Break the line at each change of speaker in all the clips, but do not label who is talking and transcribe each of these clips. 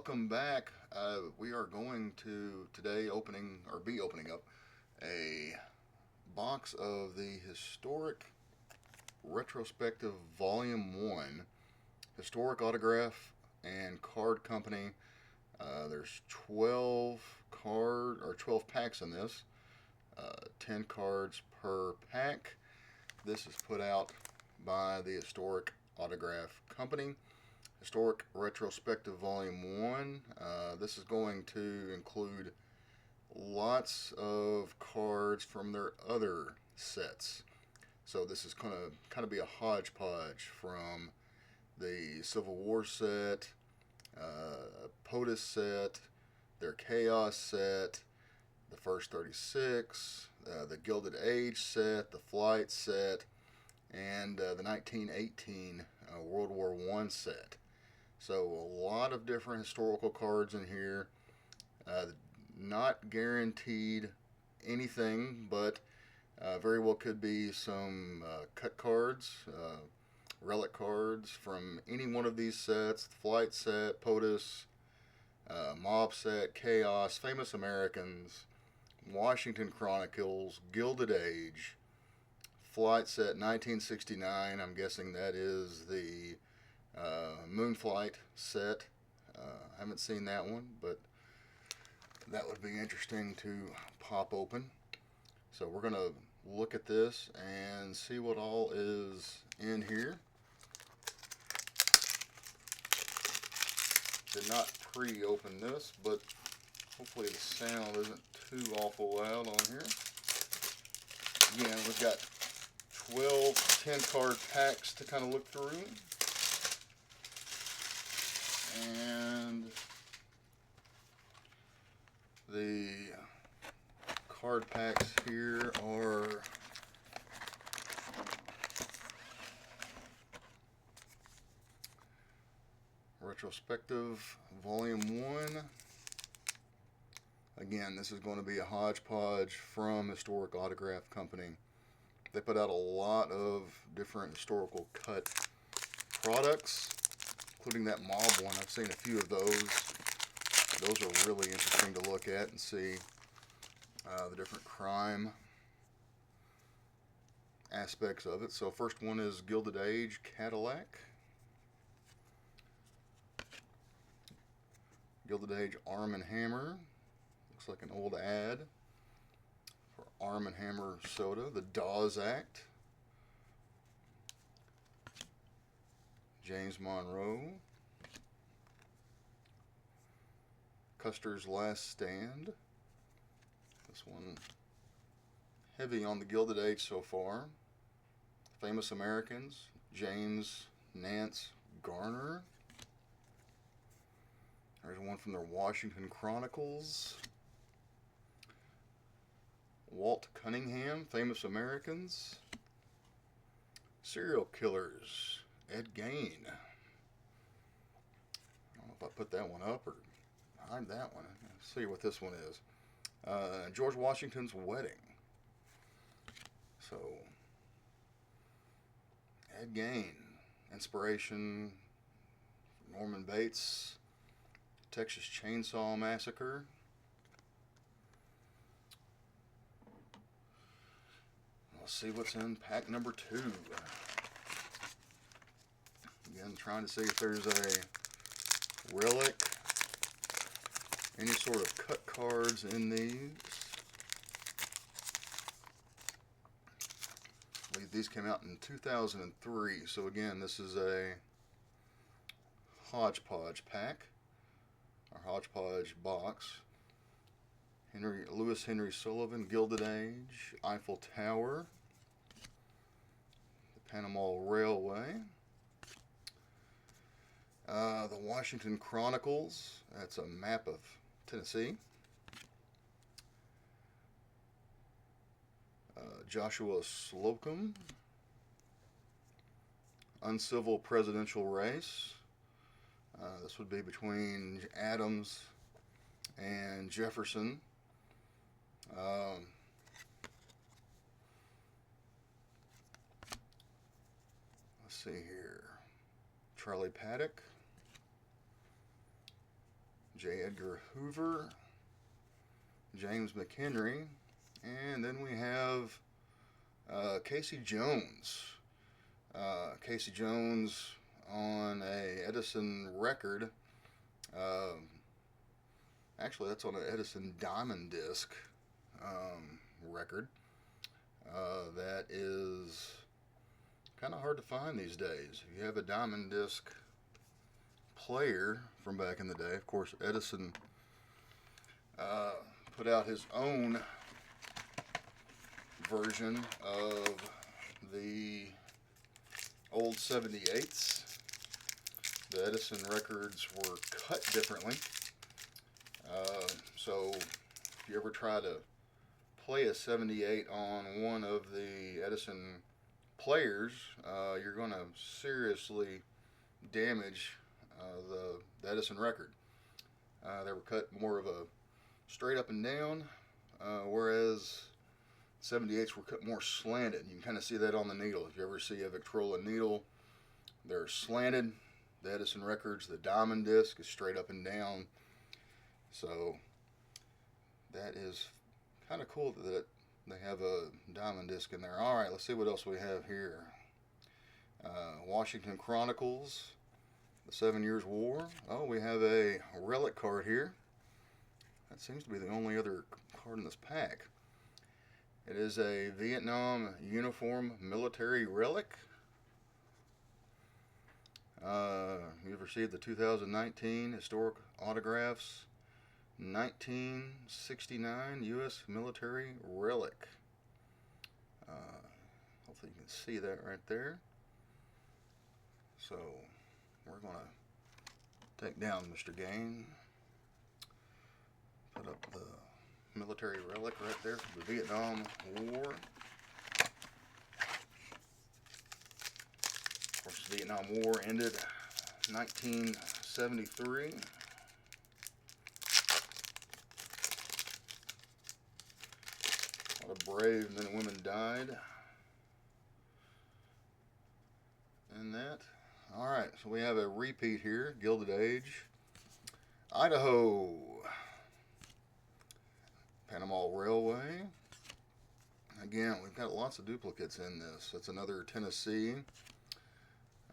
welcome back. We are going to today be opening up a box of the historic Retrospective Volume 1 Historic Autograph and Card Company. There's 12 packs in this, 10 cards per pack. This is put out by the Historic Autograph Company. Historic Retrospective Volume 1. This is going to include lots of cards from their other sets. So this is going to kind of be a hodgepodge from the Civil War set, POTUS set, their Chaos set, the first 36, the Gilded Age set, the Flight set, and the 1918 World War I set. So a lot of different historical cards in here. Not guaranteed anything, but very well could be some cut cards, relic cards from any one of these sets. The Flight set, POTUS, Mob set, Chaos, Famous Americans, Washington Chronicles, Gilded Age, Flight set 1969. I'm guessing that is the Moonflight set. Haven't seen that one, but that would be interesting to pop open. So we're going to look at this and see what all is in here. Did not pre-open this, but hopefully the sound isn't too awful loud on here. Again, we've got 12 10-card packs to kind of look through. And the card packs here are Retrospective Volume 1. Again, this is going to be a hodgepodge from Historic Autograph Company. They put out a lot of different historical cut products, including that mob one. I've seen a few of those. Those are really interesting to look at and see the different crime aspects of it. So first one is Gilded Age Cadillac. Gilded Age Arm & Hammer. Looks like an old ad for Arm & Hammer soda. The Dawes Act. James Monroe. Custer's Last Stand. This one heavy on the Gilded Age so far. Famous Americans. James Nance Garner. There's one from their Washington Chronicles. Walt Cunningham, Famous Americans. Serial Killers, Ed Gein. I don't know if I put that one up or hide that one. Let's see what this one is. George Washington's Wedding. So, Ed Gein, inspiration, Norman Bates, Texas Chainsaw Massacre. Let's see what's in pack number 2. Again, trying to see if there's a relic, any sort of cut cards in these. I believe these came out in 2003, so again, this is a hodgepodge pack, or hodgepodge box. Lewis Henry Sullivan, Gilded Age, Eiffel Tower, the Panama Railway, the Washington Chronicles. That's a map of Tennessee. Joshua Slocum, Uncivil Presidential Race. This would be between Adams and Jefferson. Let's see here. Charlie Paddock. J. Edgar Hoover, James McHenry, and then we have Casey Jones. Casey Jones on a Edison record. Actually, that's on an Edison Diamond Disc record. That is kind of hard to find these days. If you have a Diamond Disc player from back in the day, of course, Edison put out his own version of the old 78s. The Edison records were cut differently. So if you ever try to play a 78 on one of the Edison players, you're going to seriously damage the Edison record. They were cut more of a straight up and down, whereas 78s were cut more slanted. You can kind of see that on the needle. If you ever see a Victrola needle, they're slanted. The Edison records, the Diamond Disc is straight up and down. So that is kind of cool that they have a Diamond Disc in there. Alright, let's see what else we have here. Washington Chronicles, the 7 Years' War. Oh, we have a relic card here. That seems to be the only other card in this pack. It is a Vietnam uniform military relic. You've received the 2019 Historic Autographs 1969 U.S. Military Relic. Hopefully you can see that right there. So we're going to take down Mr. Gain. Put up the military relic right there from the Vietnam War. Of course, the Vietnam War ended 1973. A lot of brave men and women died in that. Alright, so we have a repeat here, Gilded Age. Idaho. Panama Railway. Again, we've got lots of duplicates in this. That's another Tennessee.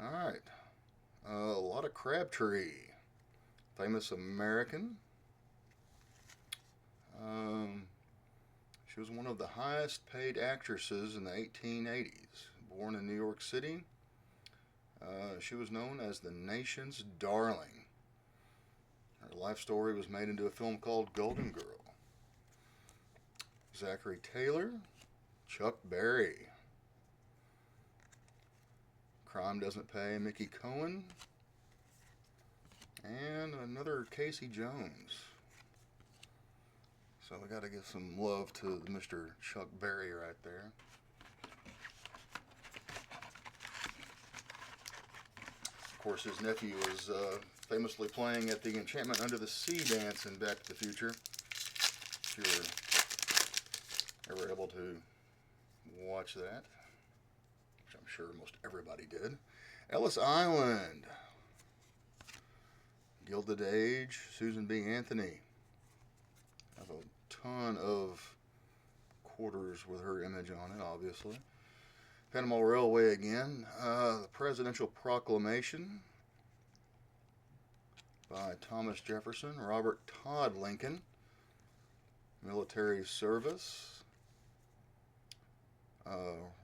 Alright. A lot of Crabtree. Famous American. She was one of the highest paid actresses in the 1880s. Born in New York City. She was known as the nation's darling. Her life story was made into a film called Golden Girl. Zachary Taylor, Chuck Berry. Crime Doesn't Pay, Mickey Cohen. And another Casey Jones. So we got to give some love to Mr. Chuck Berry right there. Of course, his nephew was famously playing at the Enchantment Under the Sea dance in Back to the Future. If you were ever able to watch that, which I'm sure most everybody did. Ellis Island. Gilded Age, Susan B. Anthony. I have a ton of quarters with her image on it, obviously. Panama Railway again. The Presidential Proclamation by Thomas Jefferson. Robert Todd Lincoln. Military Service.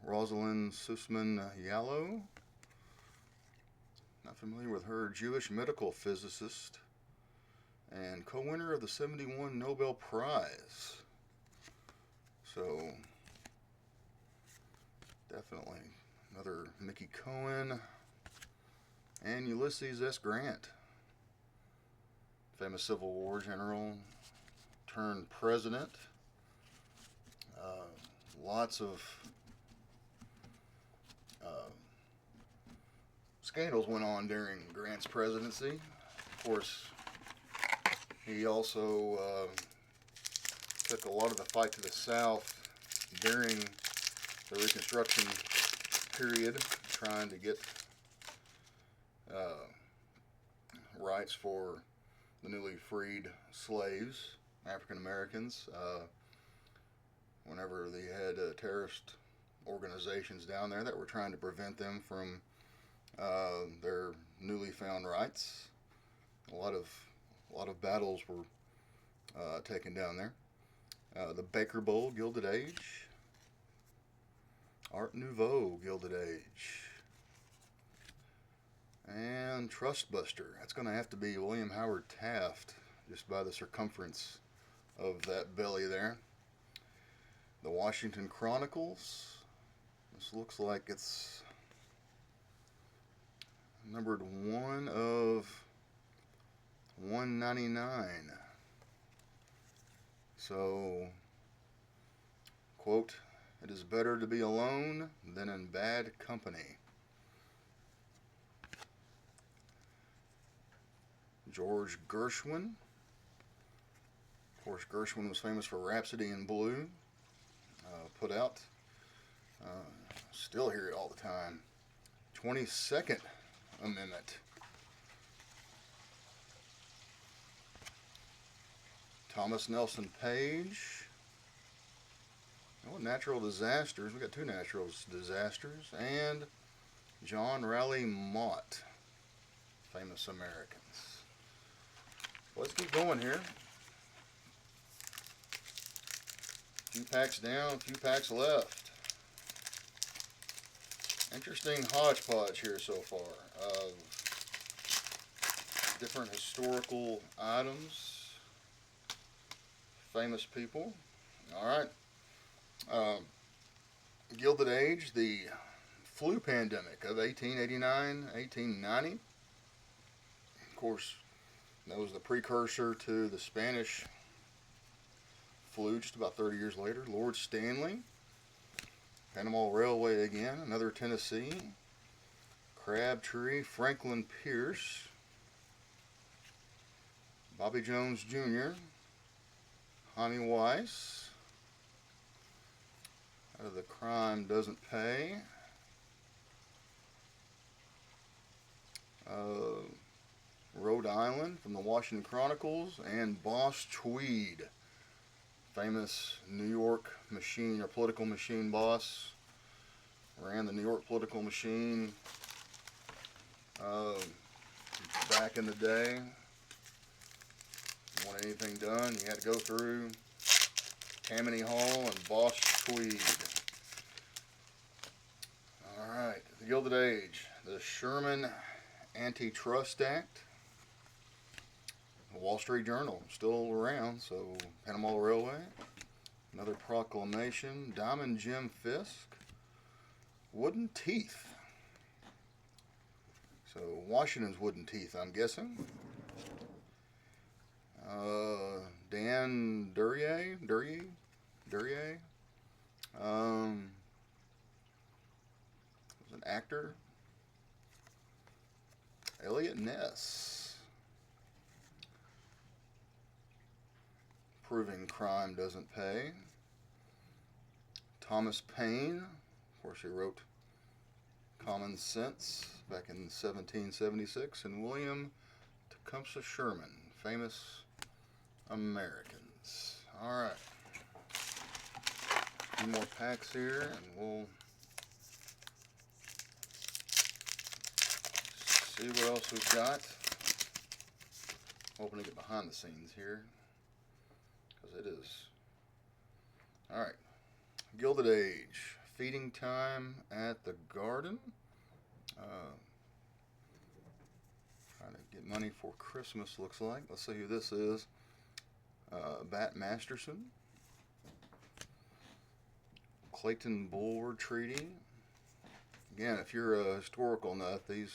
Rosalind Sussman Yalow. Not familiar with her. Jewish medical physicist and co-winner of the 71 Nobel Prize. So definitely another Mickey Cohen and Ulysses S. Grant. Famous Civil War general turned president. Lots of scandals went on during Grant's presidency. Of course, he also took a lot of the fight to the South during the Reconstruction period, trying to get rights for the newly freed slaves, African Americans. Whenever they had terrorist organizations down there that were trying to prevent them from their newly found rights. A lot of battles were taken down there. The Baker Bowl Gilded Age, Art Nouveau Gilded Age, and Trust Buster. That's going to have to be William Howard Taft, just by the circumference of that belly there. The Washington Chronicles. This looks like it's numbered 1 of 199. So, quote, "It is better to be alone than in bad company." George Gershwin. Of course, Gershwin was famous for Rhapsody in Blue. Put out. Still hear it all the time. 22nd Amendment. Thomas Nelson Page. Oh, natural disasters. We got 2 natural disasters. And John Raleigh Mott. Famous Americans. Let's keep going here. A few packs down, a few packs left. Interesting hodgepodge here so far of different historical items, famous people. All right. Gilded Age, the flu pandemic of 1889, 1890. Of course, that was the precursor to the Spanish flu just about 30 years later. Lord Stanley. Panama Railway again, another Tennessee. Crabtree, Franklin Pierce. Bobby Jones Jr. Honey Weiss. Out of the Crime Doesn't Pay. Rhode Island from the Washington Chronicles. And Boss Tweed. Famous New York machine or political machine boss. Ran the New York political machine back in the day. If you want anything done, you had to go through Tammany Hall and Boss Tweed. Alright, the Gilded Age. The Sherman Antitrust Act. The Wall Street Journal, still around, so Panama Railway. Another proclamation. Diamond Jim Fisk. Wooden teeth. So Washington's wooden teeth, I'm guessing. Dan Duryea. Was an actor. Elliot Ness. Proving Crime Doesn't Pay. Thomas Paine. Of course, he wrote Common Sense back in 1776. And William Tecumseh Sherman. Famous Americans. Alright. A few more packs here, and we'll see what else we've got. Hoping to get behind the scenes here, because it is. Alright. Gilded Age. Feeding Time at the Garden. Trying to get money for Christmas, looks like. Let's see who this is. Bat Masterson. Clayton Bulwer Treaty. Again, if you're a historical nut, this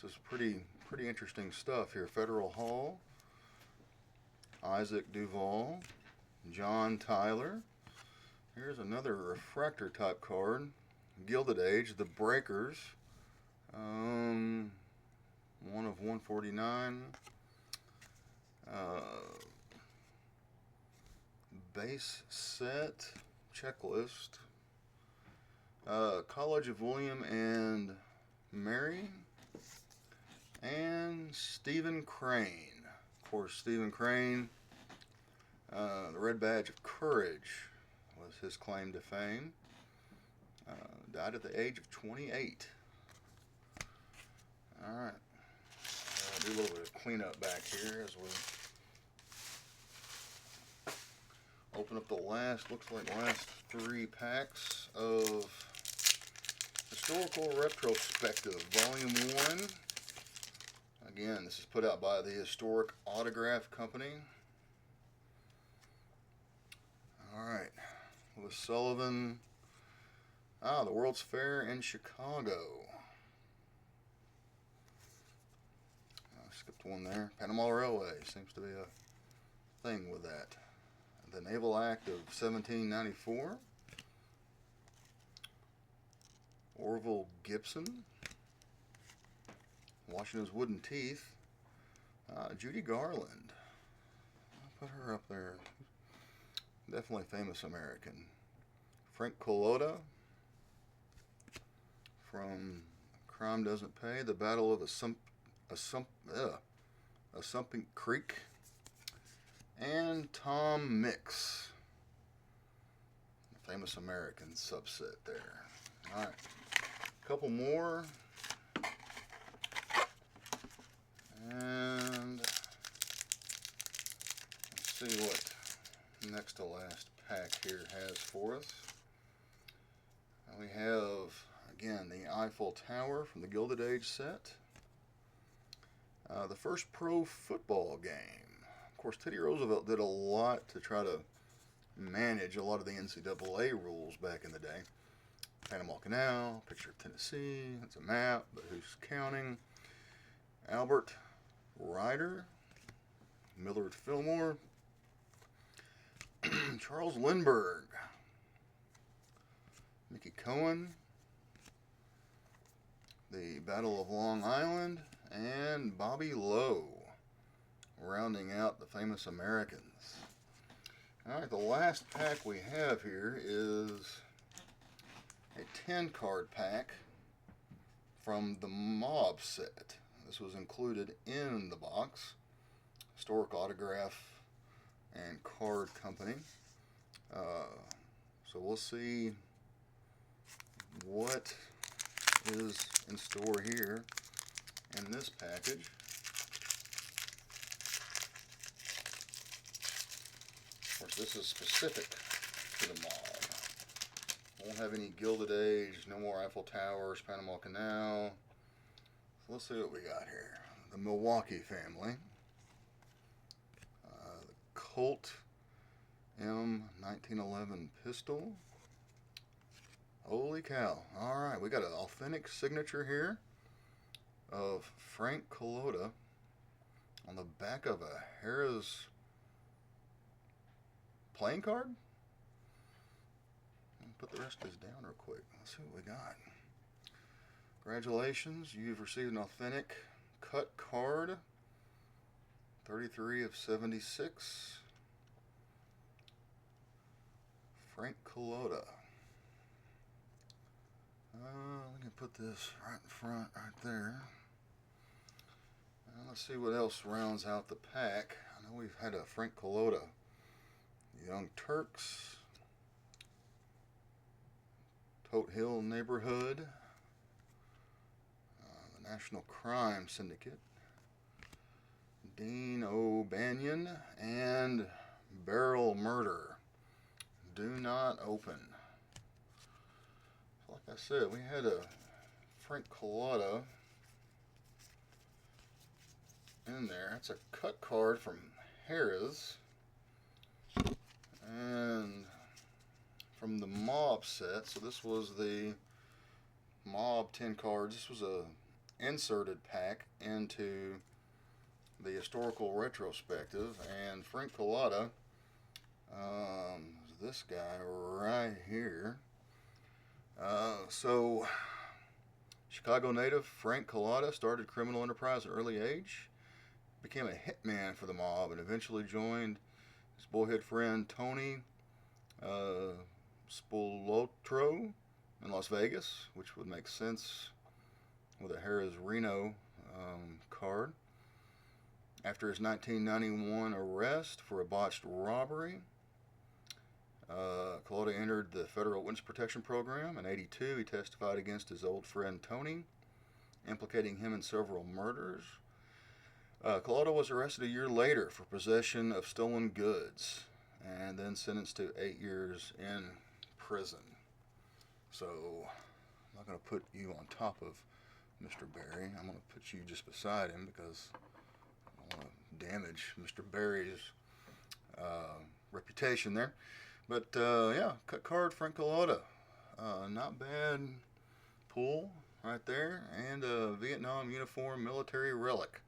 is pretty interesting stuff here. Federal Hall. Isaac Duval. John Tyler. Here's another refractor type card. Gilded Age, The Breakers. 1 of 149. Base set. Checklist. College of William and Mary. And Stephen Crane. Of course, Stephen Crane, the Red Badge of Courage was his claim to fame. Died at the age of 28. Alright. Do a little bit of cleanup back here as we open up the last 3 packs of Historical Retrospective Volume 1. Again, this is put out by the Historic Autograph Company. Alright. Louis Sullivan. The World's Fair in Chicago. Skipped one there. Panama Railway seems to be a thing with that. The Naval Act of 1794. Orville Gibson. Washington's Wooden Teeth. Judy Garland. I'll put her up there. Definitely famous American. Frank Collota. From Crime Doesn't Pay. The Battle of Assunpink Creek. And Tom Mix. Famous American subset there. Alright. A couple more. And let's see what next to last pack here has for us. We have, again, the Eiffel Tower from the Gilded Age set. The first pro football game. Of course, Teddy Roosevelt did a lot to try to manage a lot of the NCAA rules back in the day. Panama Canal, picture of Tennessee, it's a map, but who's counting? Albert Ryder, Millard Fillmore, Charles Lindbergh, Mickey Cohen, the Battle of Long Island, and Bobby Lowe, rounding out the famous Americans. Alright, the last pack we have here is a 10-card pack from the Mob set. This was included in the box. Historic Autograph and Card Company. So we'll see what is in store here in this package. Of course, this is specific to the Mob. Won't have any Gilded Age, no more Eiffel Towers, Panama Canal. So let's see what we got here. The Milwaukee family. The Colt M 1911 pistol. Holy cow. Alright, we got an authentic signature here of Frank Collota on the back of a Harris playing card. Put the rest of this down real quick. Let's see what we got. Congratulations, you've received an authentic cut card. 33 of 76. Frank Collota. We can put this right in front, right there. Let's see what else rounds out the pack. I know we've had a Frank Collota. Young Turks. Tote Hill Neighborhood. The National Crime Syndicate. Dean O'Banion. And Barrel Murder. Do not open. Like I said, we had a Frank Collota in there. That's a cut card from Harris. And from the Mob set. So this was the Mob 10 cards. This was a inserted pack into the Historical Retrospective. And Frank Collota, this guy right here. So Chicago native Frank Collota started criminal enterprise at an early age, became a hitman for the Mob, and eventually joined his boyhood friend Tony Spolotro in Las Vegas, which would make sense with a Harris Reno card. After his 1991 arrest for a botched robbery, Collodi entered the Federal Witness Protection Program. In '82, he testified against his old friend Tony, implicating him in several murders. Collodi was arrested a year later for possession of stolen goods and then sentenced to 8 years in prison. So, I'm not going to put you on top of Mr. Berry. I'm going to put you just beside him because I don't want to damage Mr. Berry's reputation there. But yeah, cut card Frank Collodi. Not bad pull right there. And a Vietnam uniform military relic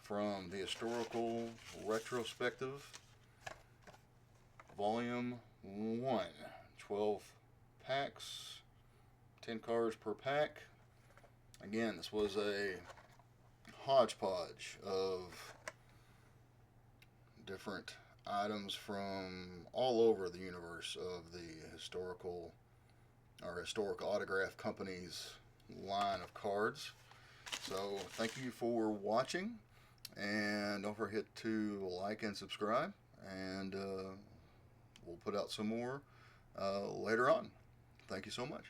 from the Historical Retrospective Volume 1. 12 packs, 10 cards per pack. Again, this was a hodgepodge of different items from all over the universe of the historic autograph company's line of cards. So thank you for watching, and don't forget to like and subscribe, and we'll put out some more later on. Thank you so much.